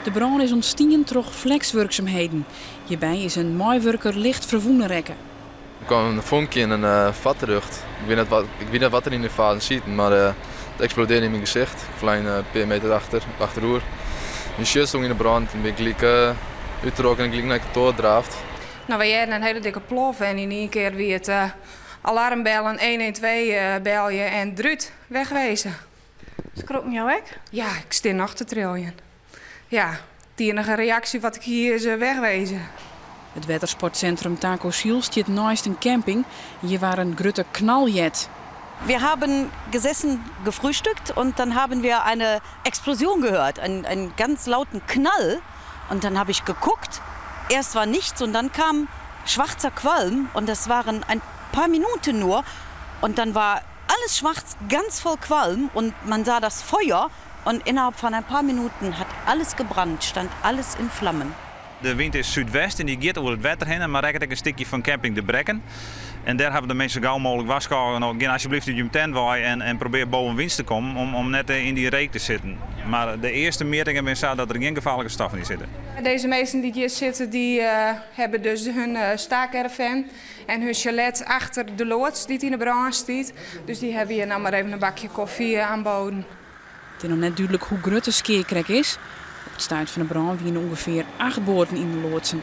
De brand is ontstaan door flexwerkzaamheden. Hierbij is een maaiwerker licht verwonden rekken. Er kwam een vonkje in een vatterucht. Ik weet niet wat er in de fase ziet, maar het explodeerde in mijn gezicht. Ik vlein een paar meter achterover. Mijn shirt stond in de brand en ben ik uitgetrokken en ik naar het toren draaft. Nou, we hadden een hele dikke plof en in één keer weer het alarmbellen, 112 belje en druut wegwezen. Schrok jou ook? Ja, ik sta nog te trillen. Ja, de enige reactie wat ik hier is wegwezen. Het Wettersportcentrum Taco Siel staat naast een camping. Hier waren een grote knaljet. Wir haben gesessen, gefrühstückt und dann haben wir eine Explosion gehört, einen ganz lauten Knall. Und dann habe ich geguckt, erst war nichts und dann kam schwarzer Qualm und das waren ein paar Minuten nur. Und dann war alles schwarz, ganz voll Qualm und man sah das Feuer und innerhalb von ein paar Minuten hat alles gebrannt, stand alles in Flammen. De wind is zuidwest en die gaat over het water heen, maar recht ook een stukje van camping de Brekken. En daar hebben de mensen gauw mogelijk waarschuwen. Ga alsjeblieft uit je tent waaien en probeer boven winst te komen om net in die reek te zitten. Maar de eerste metingen zijn dat er geen gevaarlijke stoffen in zitten. Deze mensen die hier zitten, die hebben dus hun staakerven en hun chalet achter de loods die in de brand staat. Dus die hebben hier nou maar even een bakje koffie aanboden. Het is nog net duidelijk hoe groot de skeerkrek is. Op het stuit van de brand wienen ongeveer 8 boorden in de loodsen.